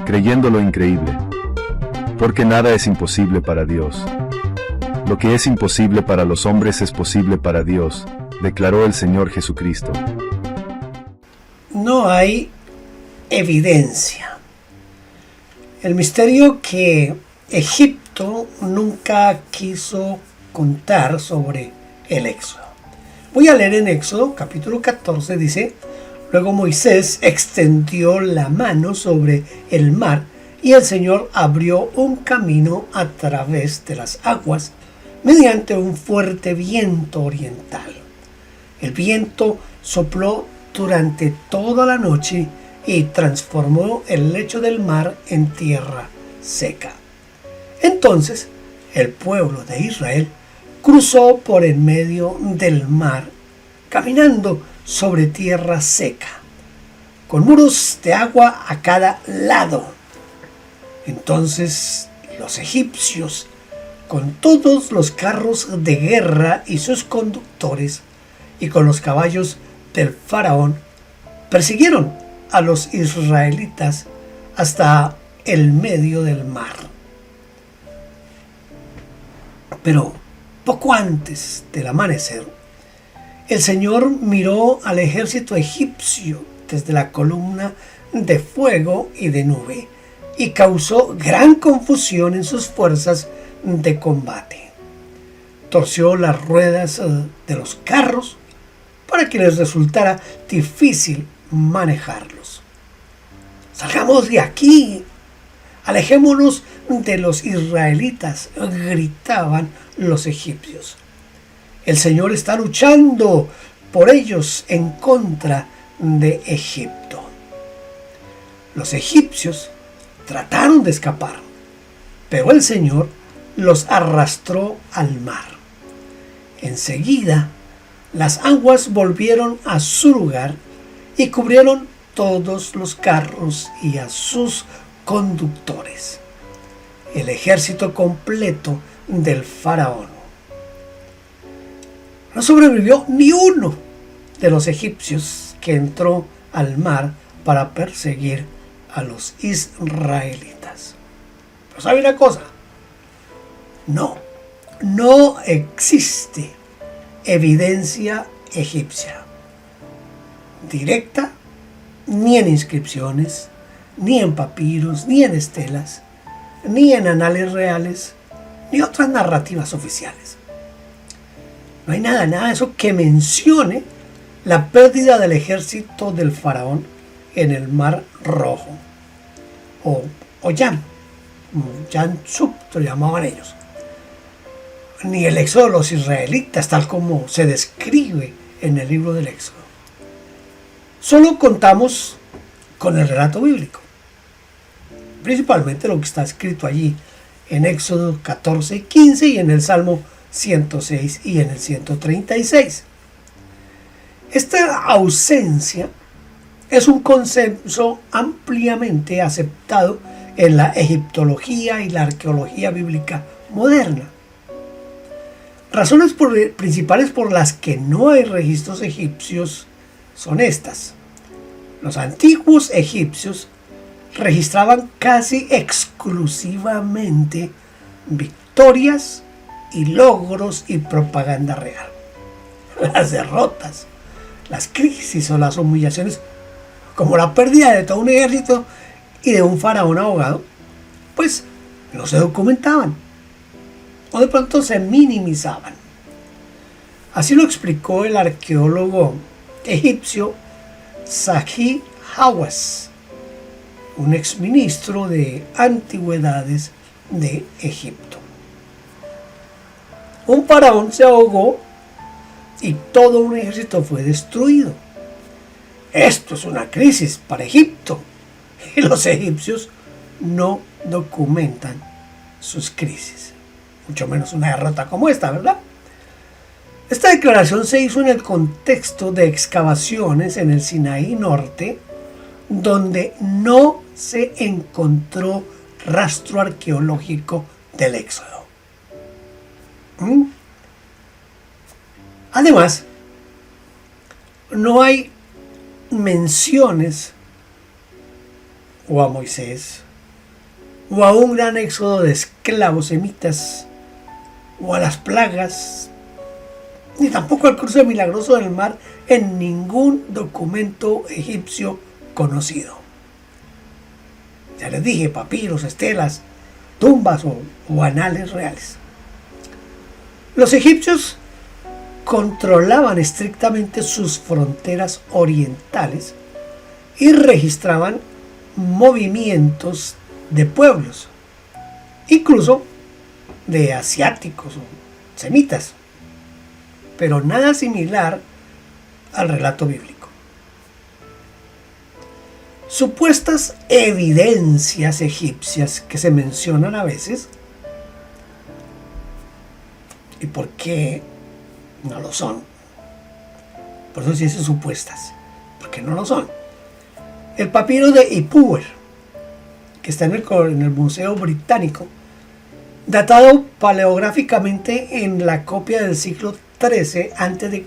creyendo lo increíble, porque nada es imposible para Dios. Lo que es imposible para los hombres es posible para Dios, declaró el Señor Jesucristo. No hay evidencia. El misterio que Egipto nunca quiso contar sobre el Éxodo. Voy a leer en Éxodo capítulo 14, dice: luego Moisés extendió la mano sobre el mar y el Señor abrió un camino a través de las aguas mediante un fuerte viento oriental. El viento sopló durante toda la noche y transformó el lecho del mar en tierra seca. Entonces el pueblo de Israel cruzó por en medio del mar, caminando sobre tierra seca, con muros de agua a cada lado. Entonces los egipcios, con todos los carros de guerra y sus conductores, y con los caballos del faraón, persiguieron a los israelitas hasta el medio del mar. Pero poco antes del amanecer, el Señor miró al ejército egipcio desde la columna de fuego y de nube y causó gran confusión en sus fuerzas de combate. Torció las ruedas de los carros para que les resultara difícil manejarlos. Salgamos de aquí, alejémonos de los israelitas, gritaban los egipcios. El Señor está luchando por ellos en contra de Egipto. Los egipcios trataron de escapar, pero el Señor los arrastró al mar. Enseguida, las aguas volvieron a su lugar y cubrieron todos los carros y a sus conductores, el ejército completo del faraón. No sobrevivió ni uno de los egipcios que entró al mar para perseguir a los israelitas. Pero ¿sabe una cosa? No existe evidencia egipcia directa, ni en inscripciones, ni en papiros, ni en estelas, ni en anales reales, ni otras narrativas oficiales. No hay nada de eso que mencione la pérdida del ejército del faraón en el Mar Rojo, o Yam Sub, lo llamaban ellos, ni el éxodo de los israelitas, tal como se describe en el libro del Éxodo. Solo contamos con el relato bíblico, principalmente lo que está escrito allí en Éxodo 14 y 15 y en el Salmo 106 y en el 136. Esta ausencia es un consenso ampliamente aceptado en la egiptología y la arqueología bíblica moderna. Razones principales por las que no hay registros egipcios son estas. Los antiguos egipcios registraban casi exclusivamente victorias y logros y propaganda real. Las derrotas, las crisis o las humillaciones, como la pérdida de todo un ejército y de un faraón ahogado, pues no se documentaban o de pronto se minimizaban. Así lo explicó el arqueólogo egipcio Zahi Hawass, un exministro de antigüedades de Egipto. Un faraón se ahogó y todo un ejército fue destruido. Esto es una crisis para Egipto y los egipcios no documentan sus crisis, mucho menos una derrota como esta, ¿verdad? Esta declaración se hizo en el contexto de excavaciones en el Sinaí Norte, donde no se encontró rastro arqueológico del Éxodo. Además, no hay menciones o a Moisés o a un gran éxodo de esclavos semitas, o a las plagas, ni tampoco al cruce milagroso del mar en ningún documento egipcio conocido. Ya les dije, papiros, estelas, tumbas o anales reales. Los egipcios controlaban estrictamente sus fronteras orientales y registraban movimientos de pueblos, incluso de asiáticos o semitas, pero nada similar al relato bíblico. Supuestas evidencias egipcias que se mencionan a veces, ¿y por qué no lo son? Por eso se dicen supuestas, porque no lo son. El papiro de Ipuwer, que está en el Museo Británico, datado paleográficamente en la copia del siglo XIII a.C.,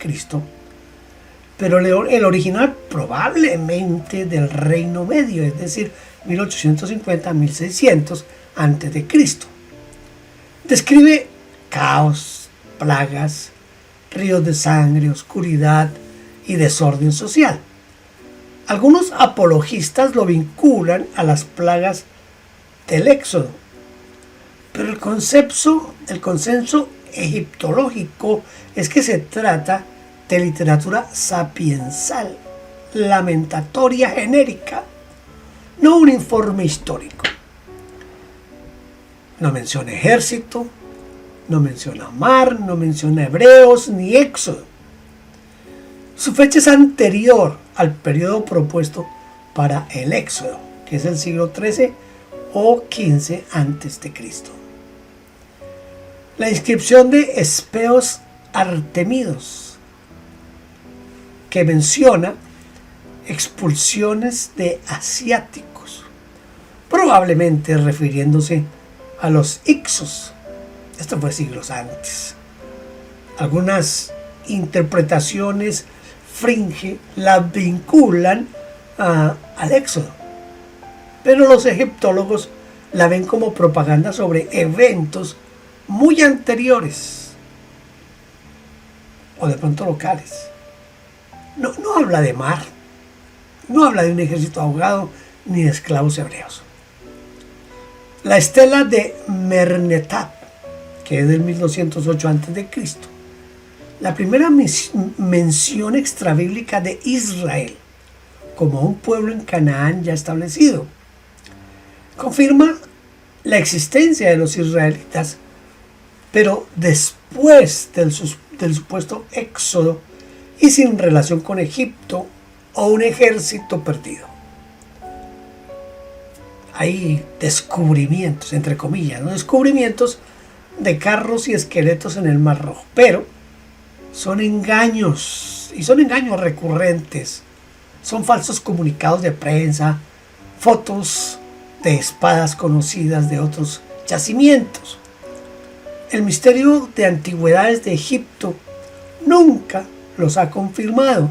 pero el original probablemente del Reino Medio, es decir, 1850-1600 a.C. Describe caos, plagas, ríos de sangre, oscuridad y desorden social. Algunos apologistas lo vinculan a las plagas del Éxodo, pero el consenso egiptológico es que se trata de literatura sapiensal, lamentatoria genérica, no un informe histórico. No menciona ejército, no menciona mar, no menciona hebreos ni éxodo. Su fecha es anterior al periodo propuesto para el éxodo, que es el siglo XIII o XV a.C. La inscripción de Espeos Artemidos, que menciona expulsiones de asiáticos, probablemente refiriéndose a los Ixos. Esto fue siglos antes. Algunas interpretaciones fringe la vinculan al Éxodo, pero los egiptólogos la ven como propaganda sobre eventos muy anteriores o de pronto locales. No habla de mar, no habla de un ejército ahogado ni de esclavos hebreos. La estela de Mernetap, que es del 1208 a.C., la primera mención extrabíblica de Israel como un pueblo en Canaán ya establecido, confirma la existencia de los israelitas, pero después del supuesto éxodo y sin relación con Egipto o un ejército perdido. Hay descubrimientos, entre comillas, ¿no? Descubrimientos de carros y esqueletos en el Mar Rojo, pero son engaños, y son engaños recurrentes. Son falsos comunicados de prensa, fotos de espadas conocidas de otros yacimientos. El Ministerio de Antigüedades de Egipto nunca los ha confirmado.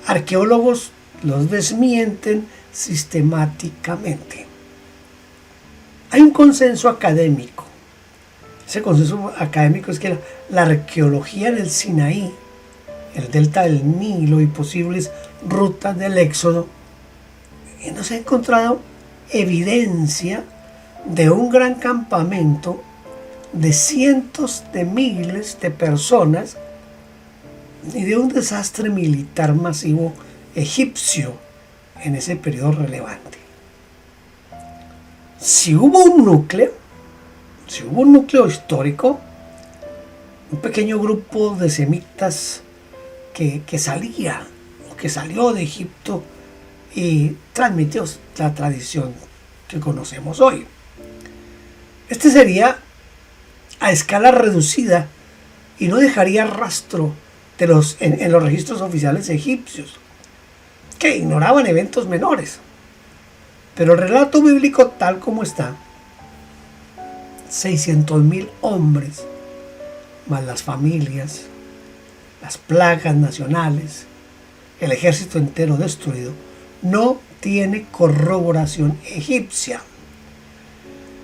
Arqueólogos los desmienten sistemáticamente. Hay un consenso académico. Ese consenso académico es que la arqueología en el Sinaí, el delta del Nilo y posibles rutas del Éxodo, no se ha encontrado evidencia de un gran campamento de cientos de miles de personas ni de un desastre militar masivo egipcio en ese periodo relevante. Si hubo un núcleo histórico, un pequeño grupo de semitas que salió de Egipto y transmitió la tradición que conocemos hoy. Este sería a escala reducida y no dejaría rastro en los registros oficiales egipcios, que ignoraban eventos menores. Pero el relato bíblico tal como está, 600,000 hombres, más las familias, las plagas nacionales, el ejército entero destruido, no tiene corroboración egipcia.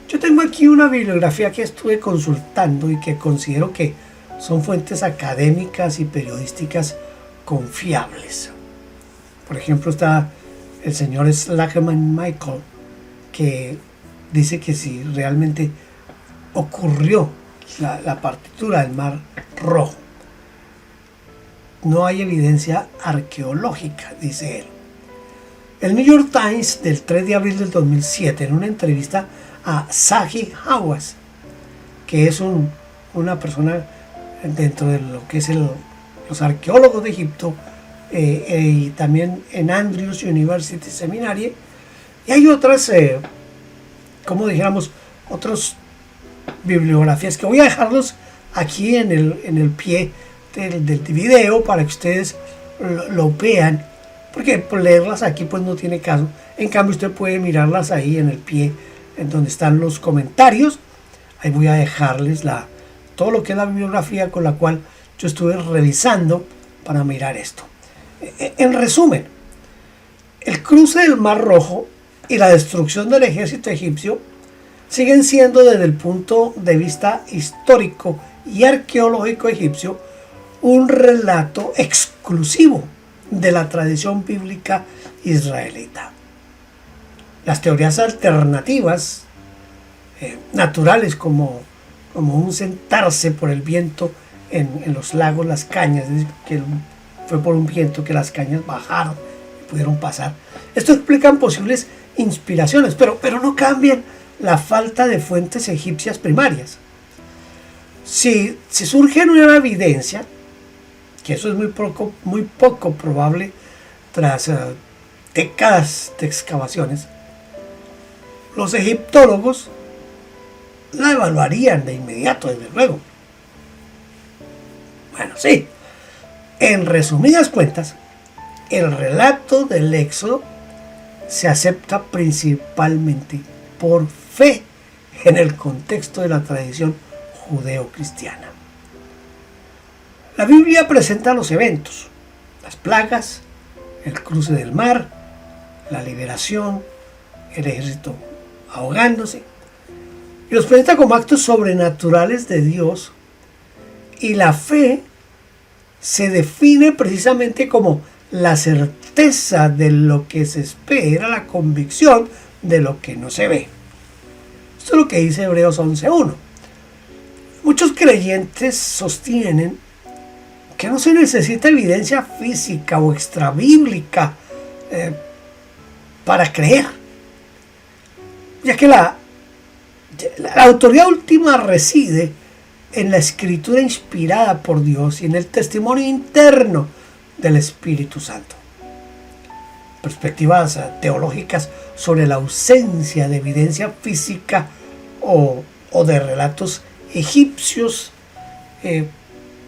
Yo tengo aquí una bibliografía que estuve consultando y que considero que son fuentes académicas y periodísticas confiables. Por ejemplo, está el señor Slackman Michael, que dice que si realmente ocurrió la partitura del Mar Rojo, no hay evidencia arqueológica, dice él. El New York Times del 3 de abril del 2007, en una entrevista a Zahi Hawass, que es una persona dentro de lo que es los arqueólogos de Egipto, y también en Andrews University Seminary, y hay otras, como dijéramos, otras bibliografías que voy a dejarlos aquí en el pie del video para que ustedes lo vean, porque leerlas aquí pues no tiene caso. En cambio usted puede mirarlas ahí en el pie, en donde están los comentarios. Ahí voy a dejarles todo lo que es la bibliografía con la cual yo estuve revisando para mirar esto. En resumen, el cruce del Mar Rojo y la destrucción del ejército egipcio siguen siendo, desde el punto de vista histórico y arqueológico egipcio, un relato exclusivo de la tradición bíblica israelita. Las teorías alternativas, naturales, como un sentarse por el viento en los lagos, las cañas, que fue por un viento que las cañas bajaron y pudieron pasar. Esto explican posibles inspiraciones, pero no cambian la falta de fuentes egipcias primarias. Si surge nueva evidencia, que eso es muy poco probable tras décadas de excavaciones, los egiptólogos la evaluarían de inmediato, desde luego. Bueno, sí, en resumidas cuentas, el relato del Éxodo se acepta principalmente por fe en el contexto de la tradición judeo-cristiana. La Biblia presenta los eventos, las plagas, el cruce del mar, la liberación, el ejército ahogándose, y los presenta como actos sobrenaturales de Dios, y la fe se define precisamente como la certeza de lo que se espera, la convicción de lo que no se ve. Esto es lo que dice Hebreos 11:1. Muchos creyentes sostienen que no se necesita evidencia física o extrabíblica para creer, ya que la autoridad última reside en la escritura inspirada por Dios y en el testimonio interno del Espíritu Santo. Perspectivas teológicas sobre la ausencia de evidencia física o de relatos egipcios,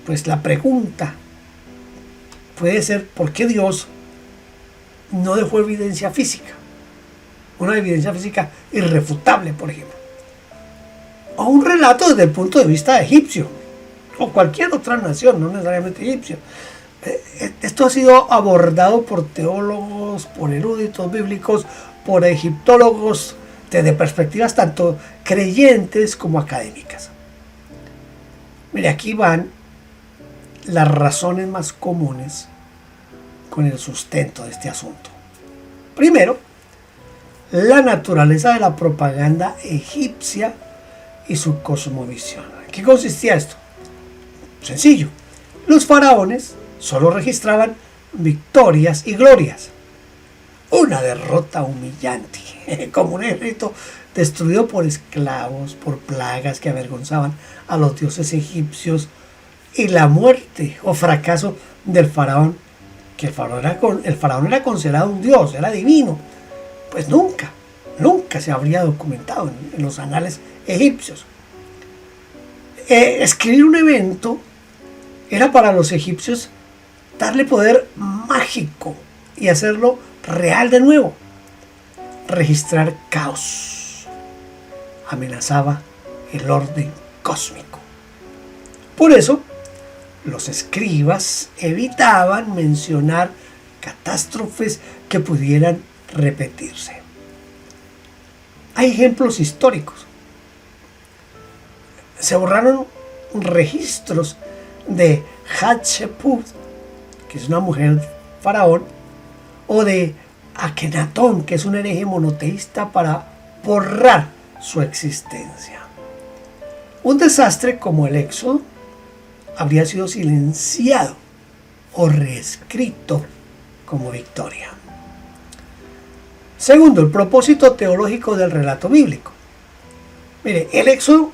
pues la pregunta puede ser: ¿por qué Dios no dejó evidencia física? Una evidencia física irrefutable, por ejemplo. O un relato desde el punto de vista egipcio, o cualquier otra nación, no necesariamente egipcio. Esto ha sido abordado por teólogos, por eruditos bíblicos, por egiptólogos, desde perspectivas tanto creyentes como académicas. Mire, aquí van las razones más comunes con el sustento de este asunto. Primero, la naturaleza de la propaganda egipcia y su cosmovisión. ¿En qué consistía esto? Sencillo. Los faraones solo registraban victorias y glorias. Una derrota humillante, como un ejército destruido por esclavos, por plagas que avergonzaban a los dioses egipcios, y la muerte o fracaso del faraón, que el faraón era considerado un dios, era divino. Pues nunca se habría documentado en los anales egipcios. Escribir un evento era para los egipcios darle poder mágico y hacerlo real de nuevo. Registrar caos amenazaba el orden cósmico. Por eso, los escribas evitaban mencionar catástrofes que pudieran repetirse. Hay ejemplos históricos. Se borraron registros de Hatshepsut, que es una mujer faraón, o de Akenatón, que es un hereje monoteísta, para borrar su existencia. Un desastre como el Éxodo habría sido silenciado o reescrito como victoria. Segundo, el propósito teológico del relato bíblico. Mire, el Éxodo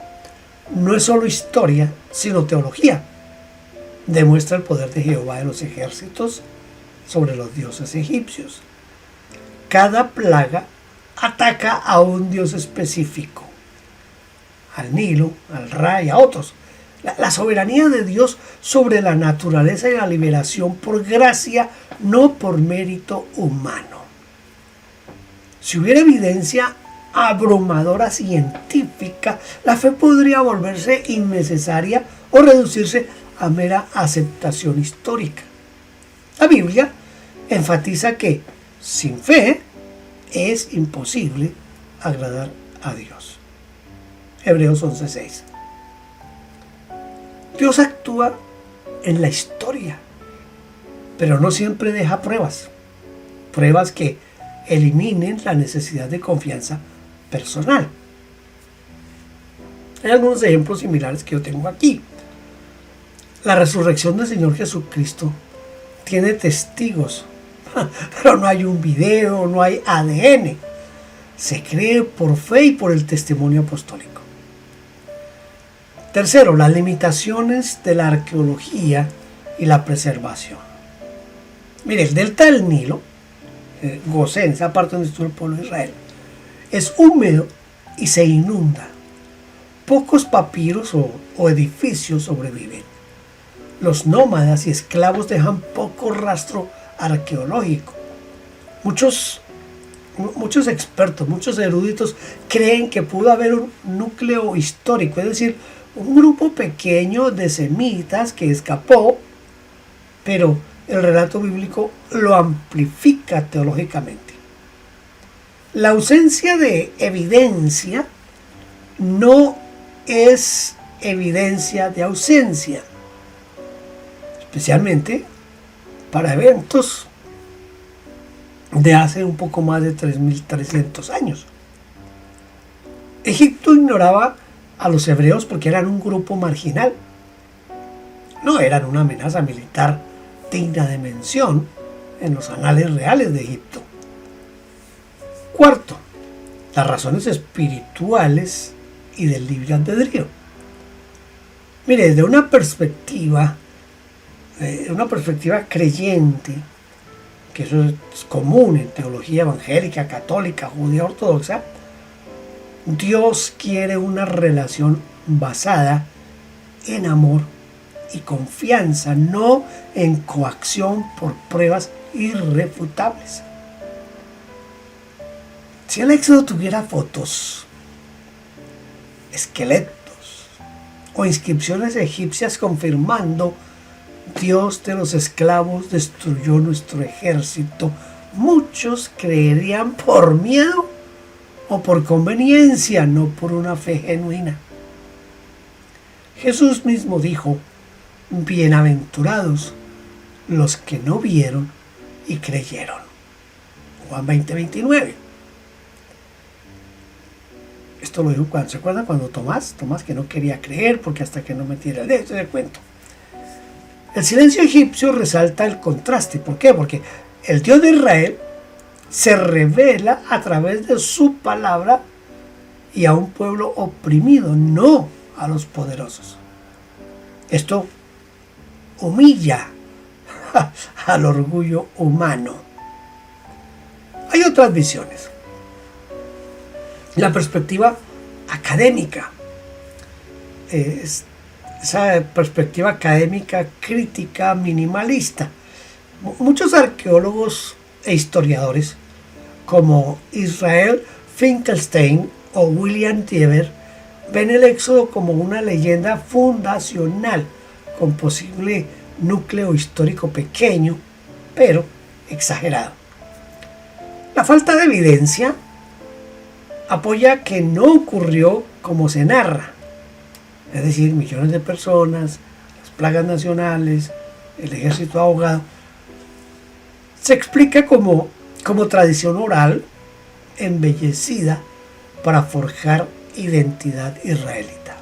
no es solo historia, sino teología. Demuestra el poder de Jehová de los ejércitos sobre los dioses egipcios. Cada plaga ataca a un dios específico, al Nilo, al Ra y a otros. La soberanía de Dios sobre la naturaleza y la liberación por gracia, no por mérito humano. Si hubiera evidencia abrumadora científica, la fe podría volverse innecesaria o reducirse a mera aceptación histórica. La Biblia enfatiza que sin fe es imposible agradar a Dios. Hebreos 11:6. Dios actúa en la historia, pero no siempre deja pruebas que eliminen la necesidad de confianza personal. Hay algunos ejemplos similares que yo tengo aquí. La resurrección del Señor Jesucristo tiene testigos, pero no hay un video, no hay ADN. Se cree por fe y por el testimonio apostólico. Tercero, las limitaciones de la arqueología y la preservación. Mire, el delta del Nilo, Gosén, esa parte donde estuvo el pueblo de Israel, es húmedo y se inunda. Pocos papiros o edificios sobreviven. Los nómadas y esclavos dejan poco rastro arqueológico. Muchos expertos, muchos eruditos creen que pudo haber un núcleo histórico, es decir, un grupo pequeño de semitas que escapó, pero el relato bíblico lo amplifica teológicamente. La ausencia de evidencia no es evidencia de ausencia, especialmente para eventos de hace un poco más de 3.300 años. Egipto ignoraba a los hebreos porque eran un grupo marginal. No eran una amenaza militar digna de mención en los anales reales de Egipto. Cuarto, las razones espirituales y del libre albedrío. Mire, desde una perspectiva creyente, que eso es común en teología evangélica, católica, judía, ortodoxa, Dios quiere una relación basada en amor y confianza, no en coacción por pruebas irrefutables. Si el Éxodo tuviera fotos, esqueletos o inscripciones egipcias confirmando Dios de los esclavos destruyó nuestro ejército, muchos creerían por miedo o por conveniencia, no por una fe genuina. Jesús mismo dijo: bienaventurados los que no vieron y creyeron. Juan 20:29. Esto lo dijo ¿se acuerdan cuando Tomás que no quería creer porque hasta que no metiera el dedo de cuento? El silencio egipcio resalta el contraste. ¿Por qué? Porque el Dios de Israel se revela a través de su palabra y a un pueblo oprimido, no a los poderosos. Esto humilla al orgullo humano. Hay otras visiones. La perspectiva académica, esa perspectiva académica crítica minimalista. Muchos arqueólogos e historiadores como Israel Finkelstein o William Tieber ven el Éxodo como una leyenda fundacional con posible núcleo histórico pequeño, pero exagerado. La falta de evidencia apoya que no ocurrió como se narra. es decir, millones de personas, las plagas nacionales, el ejército ahogado, se explica como tradición oral embellecida para forjar identidad israelita.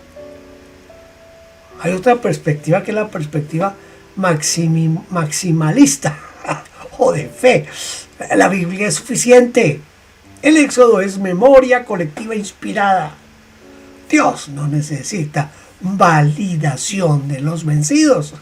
Hay otra perspectiva que es la perspectiva maximalista o de fe. La Biblia es suficiente. El Éxodo es memoria colectiva inspirada. Dios no necesita validación de los vencidos.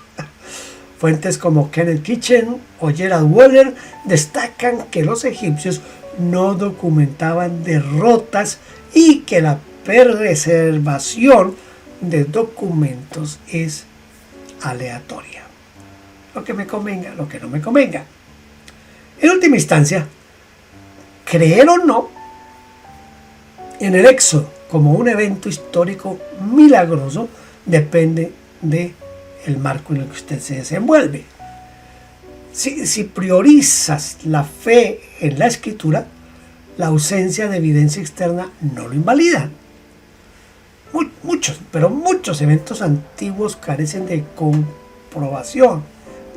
Fuentes como Kenneth Kitchen o Gerald Weller destacan que los egipcios no documentaban derrotas y que la preservación de documentos es aleatoria. Lo que me convenga, lo que no me convenga. En última instancia, creer o no en el Éxodo como un evento histórico milagroso depende del marco en el que usted se desenvuelve. Si priorizas la fe en la Escritura, la ausencia de evidencia externa no lo invalida. Muchos eventos antiguos carecen de comprobación,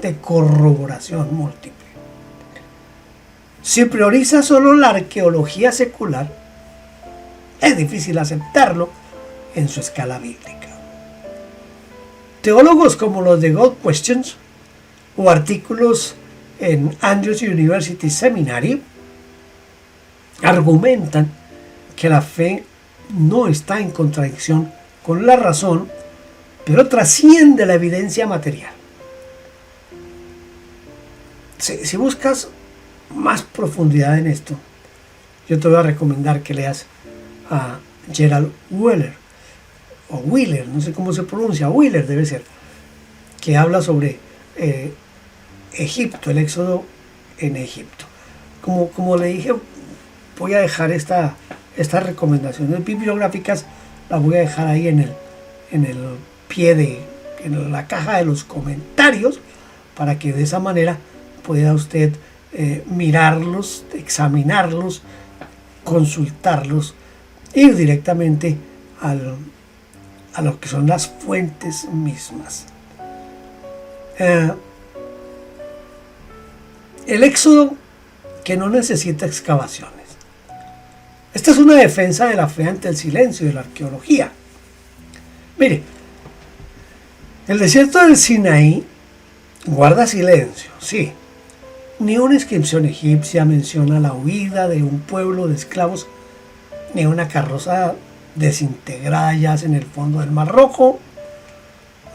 de corroboración múltiple. Si prioriza solo la arqueología secular, es difícil aceptarlo en su escala bíblica. Teólogos como los de God Questions o artículos en Andrews University Seminary argumentan que la fe no está en contradicción con la razón, pero trasciende la evidencia material. Si buscas más profundidad en esto, yo te voy a recomendar que leas a Gerald Weller, o Wheeler, no sé cómo se pronuncia, Wheeler debe ser, que habla sobre Egipto, el éxodo en Egipto. Como le dije, voy a dejar estas recomendaciones bibliográficas, las voy a dejar ahí en el pie en la caja de los comentarios, para que de esa manera pueda usted mirarlos, examinarlos, consultarlos, ir directamente a lo que son las fuentes mismas. El éxodo que no necesita excavaciones. Esta es una defensa de la fe ante el silencio de la arqueología. Mire, el desierto del Sinaí guarda silencio, sí. Ni una inscripción egipcia menciona la huida de un pueblo de esclavos, ni una carroza desintegrada yace en el fondo del Mar Rojo,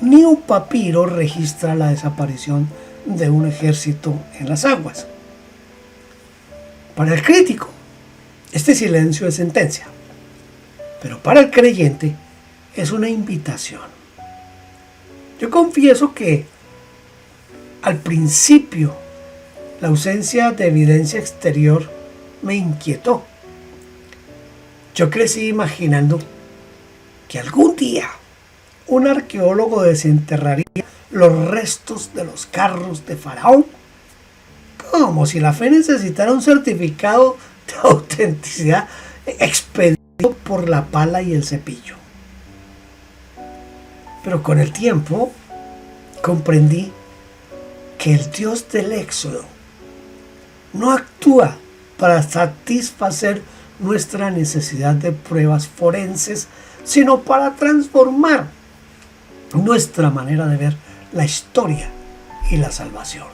ni un papiro registra la desaparición de un ejército en las aguas. Para el crítico, este silencio es sentencia, pero para el creyente es una invitación. Yo confieso que al principio la ausencia de evidencia exterior me inquietó. Yo crecí imaginando que algún día un arqueólogo desenterraría los restos de los carros de Faraón, como si la fe necesitara un certificado de autenticidad expedido por la pala y el cepillo. Pero con el tiempo comprendí que el Dios del Éxodo no actúa para satisfacer nuestra necesidad de pruebas forenses, sino para transformar nuestra manera de ver la historia y la salvación.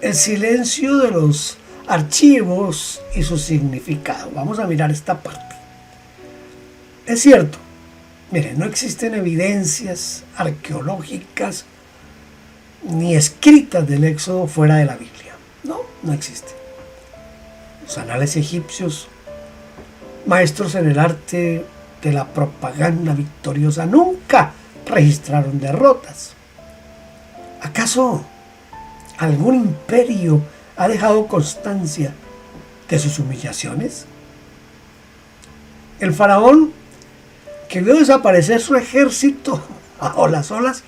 El silencio de los archivos y su significado. Vamos a mirar esta parte. Es cierto, miren, no existen evidencias arqueológicas ni escritas del Éxodo fuera de la Biblia. No existen. Los anales egipcios, maestros en el arte de la propaganda victoriosa, nunca registraron derrotas. ¿Acaso algún imperio ha dejado constancia de sus humillaciones? El faraón, que vio desaparecer su ejército bajo las olas,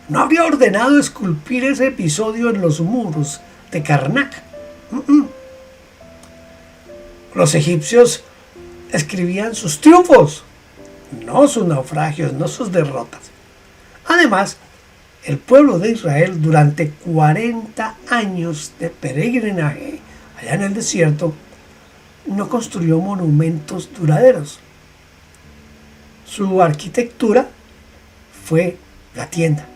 no habría ordenado esculpir ese episodio en los muros de Karnak. Los egipcios escribían sus triunfos no sus naufragios, no sus derrotas. Además, el pueblo de Israel durante 40 años de peregrinaje allá en el desierto no construyó monumentos duraderos. Su arquitectura fue la tienda.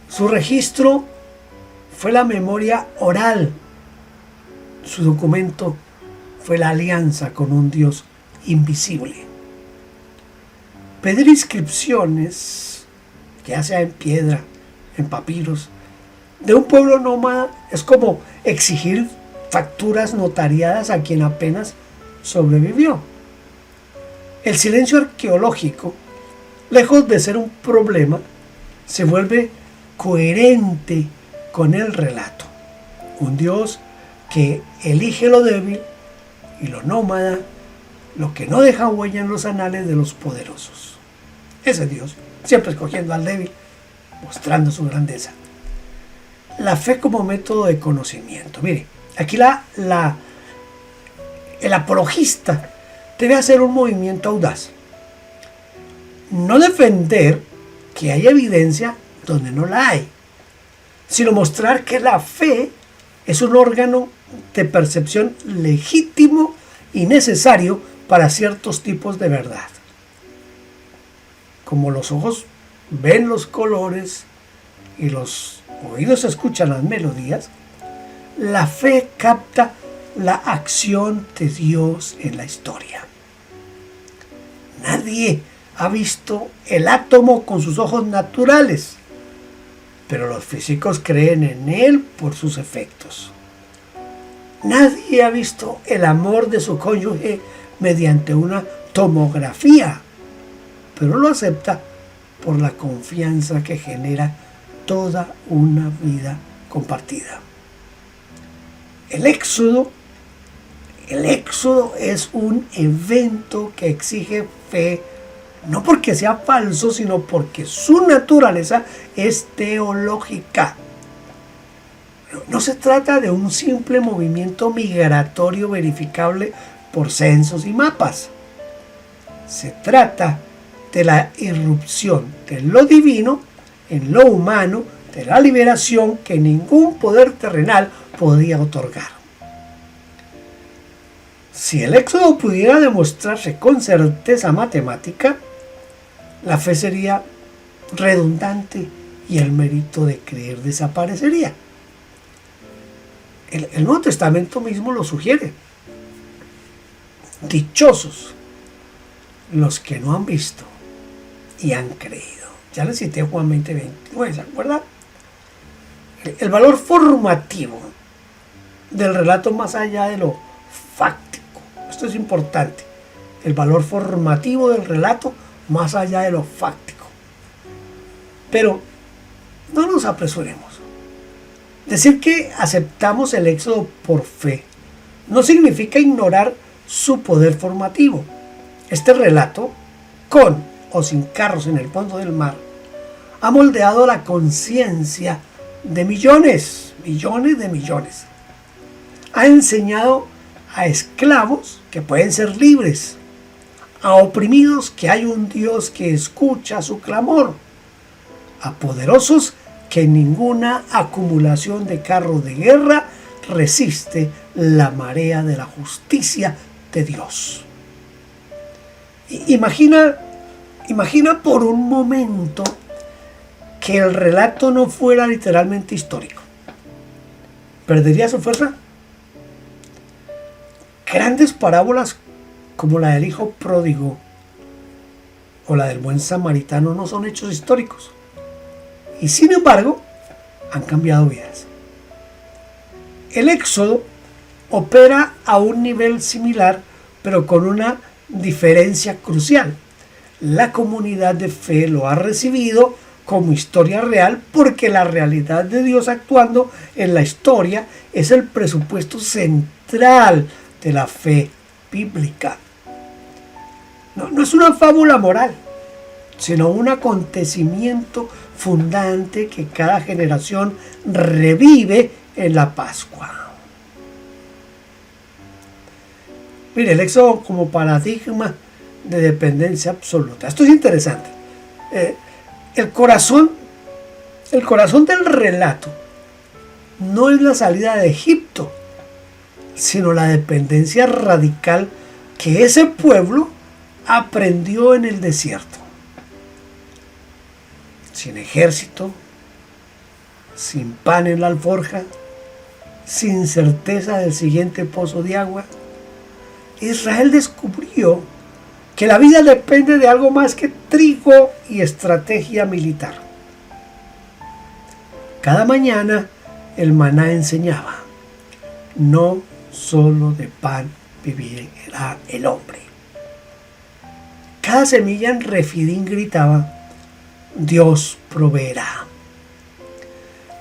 Su registro fue la memoria oral. Su documento fue la alianza con un Dios invisible. Pedir inscripciones, ya sea en piedra, en papiros, de un pueblo nómada es como exigir facturas notariadas a quien apenas sobrevivió. El silencio arqueológico, lejos de ser un problema, se vuelve coherente con el relato. Un Dios que elige lo débil y lo nómada, lo que no deja huella en los anales de los poderosos. Ese Dios, siempre escogiendo al débil, mostrando su grandeza. La fe como método de conocimiento. Mire, aquí el apologista debe hacer un movimiento audaz. No defender que hay evidencia donde no la hay, sino mostrar que la fe es un órgano de percepción legítimo y necesario para ciertos tipos de verdad. Como los ojos ven los colores y los oídos escuchan las melodías, la fe capta la acción de Dios en la historia. Nadie ha visto el átomo con sus ojos naturales, pero los físicos creen en él por sus efectos. Nadie ha visto el amor de su cónyuge mediante una tomografía, pero lo acepta por la confianza que genera toda una vida compartida. El éxodo es un evento que exige fe, no porque sea falso, sino porque su naturaleza es teológica. No se trata de un simple movimiento migratorio verificable por censos y mapas. Se trata de la irrupción de lo divino en lo humano, de la liberación que ningún poder terrenal podía otorgar. Si el éxodo pudiera demostrarse con certeza matemática, la fe sería redundante y el mérito de creer desaparecería. El Nuevo Testamento mismo lo sugiere. Dichosos los que no han visto y han creído. Ya les cité Juan 20:29, ¿se acuerdan? El valor formativo del relato más allá de lo fáctico. Esto es importante. El valor formativo del relato más allá de lo fáctico. Pero no nos apresuremos. Decir que aceptamos el éxodo por fe no significa ignorar su poder formativo. Este relato, con o sin carros en el fondo del mar, ha moldeado la conciencia de millones de millones. Ha enseñado a esclavos que pueden ser libres, a oprimidos que hay un Dios que escucha su clamor, a poderosos que ninguna acumulación de carros de guerra resiste la marea de la justicia de Dios. Imagina por un momento que el relato no fuera literalmente histórico. ¿Perdería su fuerza? Grandes parábolas como la del hijo pródigo o la del buen samaritano no son hechos históricos. Y sin embargo, han cambiado vidas. El éxodo opera a un nivel similar, pero con una diferencia crucial. La comunidad de fe lo ha recibido como historia real porque la realidad de Dios actuando en la historia es el presupuesto central de la fe bíblica. No es una fábula moral, sino un acontecimiento fundante que cada generación revive en la Pascua. Mire, el éxodo como paradigma de dependencia absoluta. Esto es interesante. El corazón del relato no es la salida de Egipto, sino la dependencia radical que ese pueblo aprendió en el desierto. Sin ejército, sin pan en la alforja, sin certeza del siguiente pozo de agua, Israel descubrió que la vida depende de algo más que trigo y estrategia militar. Cada mañana el maná enseñaba: no solo de pan vivirá el hombre. Cada semilla en Refidín gritaba: Dios proveerá.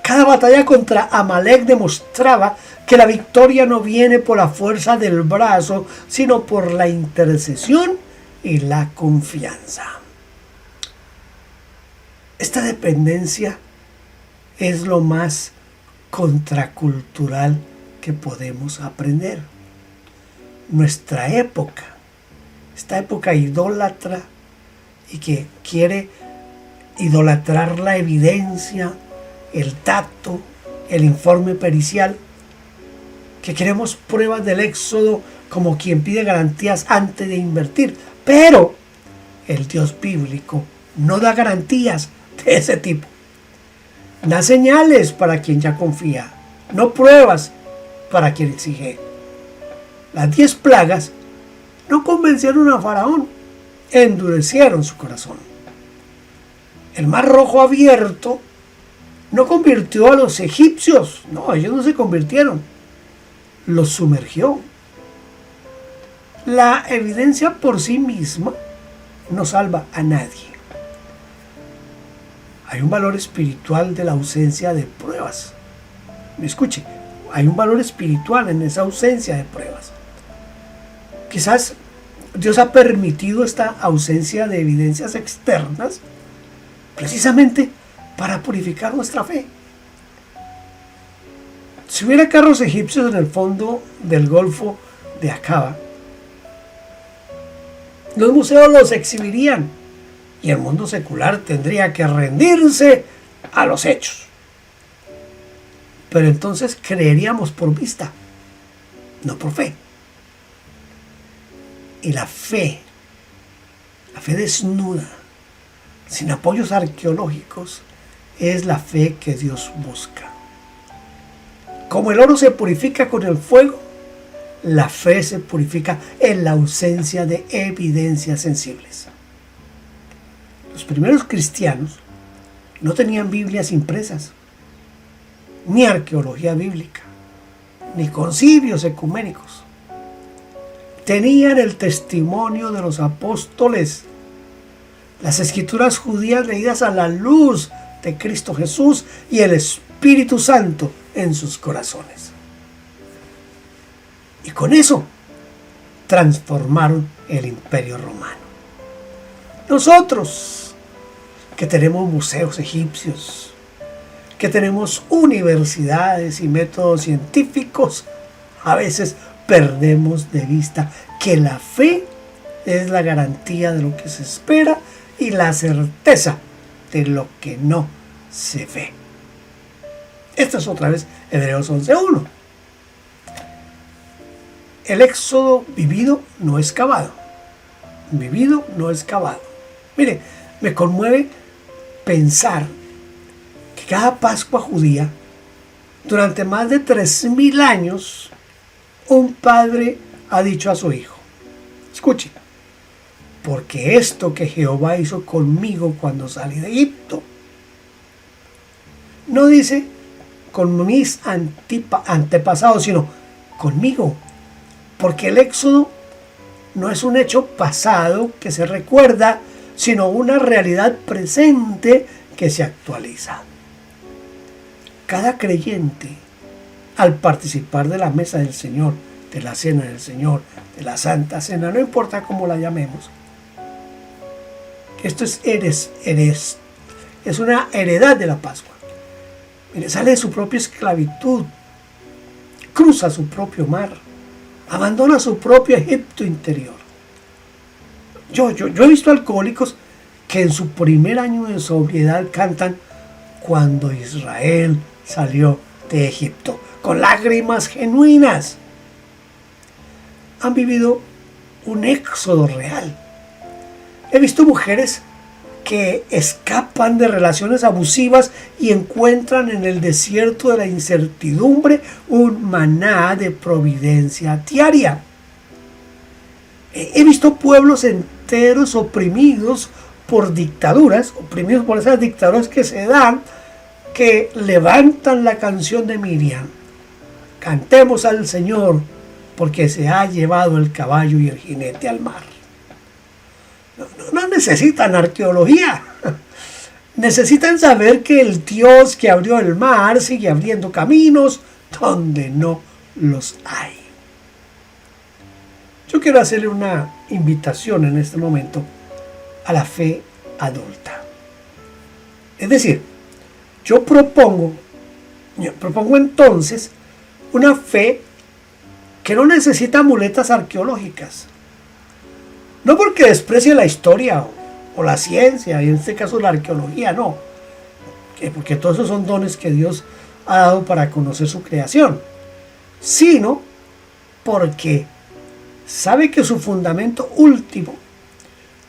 Cada batalla contra Amalek demostraba que la victoria no viene por la fuerza del brazo, sino por la intercesión y la confianza. Esta dependencia es lo más contracultural que podemos aprender. Nuestra época, esta época idólatra y que quiere idolatrar la evidencia, el tacto, el informe pericial, que queremos pruebas del éxodo como quien pide garantías antes de invertir. Pero el Dios bíblico no da garantías de ese tipo. Da señales para quien ya confía, no pruebas para quien exige. Las 10 plagas no convencieron a Faraón, endurecieron su corazón. El mar Rojo abierto no convirtió a los egipcios, no, ellos no se convirtieron, los sumergió. La evidencia por sí misma no salva a nadie. Hay un valor espiritual de la ausencia de pruebas. Escuche, hay un valor espiritual en esa ausencia de pruebas. Quizás Dios ha permitido esta ausencia de evidencias externas precisamente para purificar nuestra fe. Si hubiera carros egipcios en el fondo del Golfo de Acaba, los museos los exhibirían y el mundo secular tendría que rendirse a los hechos. Pero entonces creeríamos por vista, no por fe. Y la fe desnuda, sin apoyos arqueológicos, es la fe que Dios busca. Como el oro se purifica con el fuego, la fe se purifica en la ausencia de evidencias sensibles. Los primeros cristianos no tenían Biblias impresas, ni arqueología bíblica, ni concilios ecuménicos. Tenían el testimonio de los apóstoles, las escrituras judías leídas a la luz de Cristo Jesús y el Espíritu Santo en sus corazones. Y con eso transformaron el Imperio Romano. Nosotros, que tenemos museos egipcios, que tenemos universidades y métodos científicos, a veces perdemos de vista que la fe es la garantía de lo que se espera y la certeza de lo que no se ve. Esta es otra vez Hebreos 11:1. El éxodo vivido no es cavado. Vivido no es cavado. Mire, me conmueve pensar que cada Pascua judía, durante más de 3000 años, un padre ha dicho a su hijo: escuche, porque esto que Jehová hizo conmigo cuando salí de Egipto. No dice con mis antepasados, sino conmigo. Porque el éxodo no es un hecho pasado que se recuerda, sino una realidad presente que se actualiza. Cada creyente, al participar de la mesa del Señor, de la cena del Señor, de la Santa Cena, no importa cómo la llamemos, esto es una heredad de la Pascua. Mire, sale de su propia esclavitud, cruza su propio mar, abandona su propio Egipto interior. Yo he visto alcohólicos que en su primer año de sobriedad cantan cuando Israel salió de Egipto, con lágrimas genuinas. Han vivido un éxodo real. He visto mujeres que escapan de relaciones abusivas y encuentran en el desierto de la incertidumbre un maná de providencia diaria. He visto pueblos enteros oprimidos por dictaduras, oprimidos por esas dictaduras que se dan, que levantan la canción de Miriam. Cantemos al Señor, porque se ha llevado el caballo y el jinete al mar. No necesitan arqueología. Necesitan saber que el Dios que abrió el mar sigue abriendo caminos donde no los hay. Yo quiero hacerle una invitación en este momento a la fe adulta. Es decir, yo propongo entonces una fe que no necesita muletas arqueológicas. No porque desprecie la historia o la ciencia, y en este caso la arqueología, no. Porque todos esos son dones que Dios ha dado para conocer su creación. Sino porque sabe que su fundamento último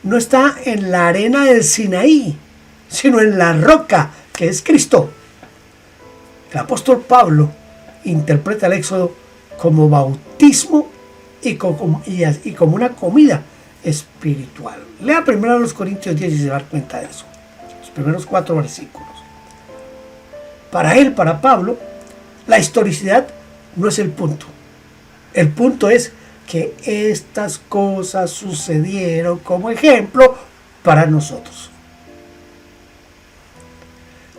no está en la arena del Sinaí, sino en la roca que es Cristo. El apóstol Pablo interpreta el Éxodo como bautismo y como una comida espiritual. Lea primero a los Corintios 10 y se va a dar cuenta de eso. Los primeros 4 versículos. Para él, para Pablo, la historicidad no es el punto. El punto es que estas cosas sucedieron como ejemplo para nosotros.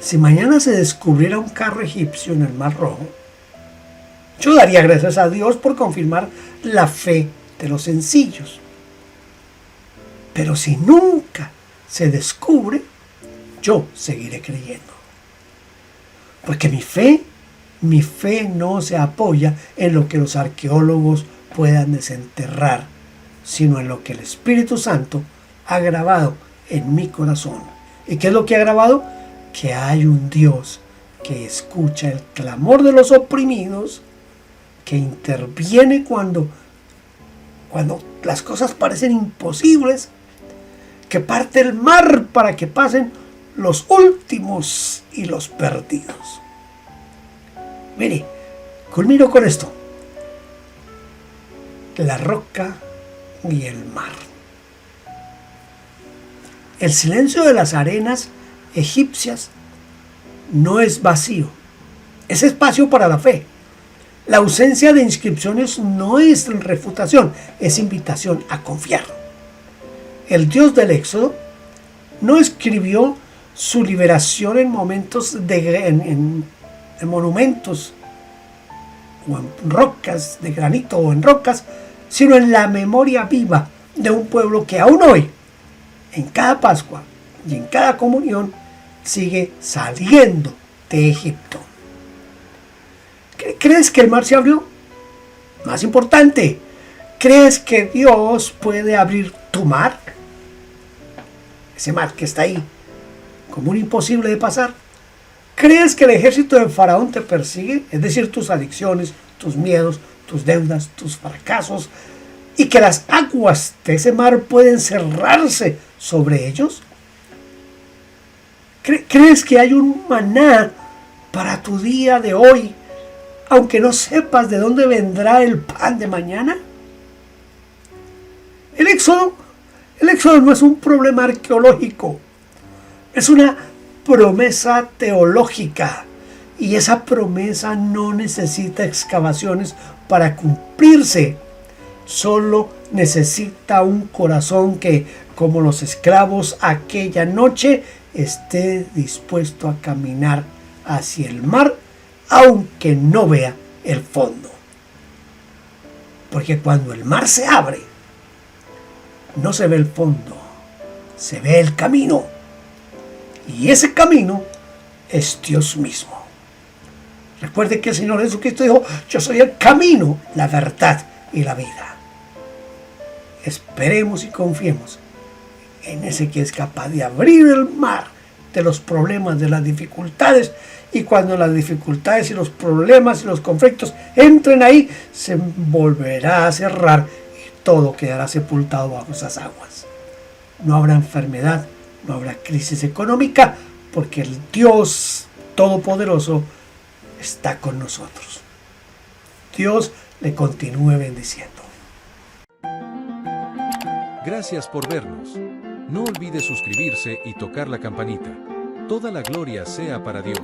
Si mañana se descubriera un carro egipcio en el Mar Rojo, yo daría gracias a Dios por confirmar la fe de los sencillos. Pero si nunca se descubre, yo seguiré creyendo. Porque mi fe no se apoya en lo que los arqueólogos puedan desenterrar, sino en lo que el Espíritu Santo ha grabado en mi corazón. ¿Y qué es lo que ha grabado? Que hay un Dios que escucha el clamor de los oprimidos, que interviene cuando las cosas parecen imposibles, que parte el mar para que pasen los últimos y los perdidos. Mire, culmino con esto. La roca y el mar. El silencio de las arenas egipcias no es vacío, es espacio para la fe. La ausencia de inscripciones no es refutación, es invitación a confiar. El Dios del Éxodo no escribió su liberación en momentos en monumentos o en rocas de granito o en rocas, sino en la memoria viva de un pueblo que aún hoy, en cada Pascua y en cada comunión, sigue saliendo de Egipto. ¿Crees que el mar se abrió? Más importante, ¿crees que Dios puede abrir tu mar? Ese mar que está ahí, como un imposible de pasar. ¿Crees que el ejército de Faraón te persigue? Es decir, tus adicciones, tus miedos, tus deudas, tus fracasos, y que las aguas de ese mar pueden cerrarse sobre ellos. ¿Crees que hay un maná para tu día de hoy, aunque no sepas de dónde vendrá el pan de mañana? El éxodo no es un problema arqueológico, es una promesa teológica, y esa promesa no necesita excavaciones para cumplirse. Solo necesita un corazón que, como los esclavos aquella noche, esté dispuesto a caminar hacia el mar, aunque no vea el fondo. Porque cuando el mar se abre, no se ve el fondo, se ve el camino. Y ese camino es Dios mismo. Recuerde que el Señor Jesucristo dijo: yo soy el camino, la verdad y la vida. Esperemos y confiemos en ese que es capaz de abrir el mar de los problemas, de las dificultades, y cuando las dificultades y los problemas y los conflictos entren ahí, se volverá a cerrar y todo quedará sepultado bajo esas aguas. No habrá enfermedad, no habrá crisis económica, porque el Dios Todopoderoso está con nosotros. Dios le continúe bendiciendo. Gracias por vernos. No olvide suscribirse y tocar la campanita. Toda la gloria sea para Dios.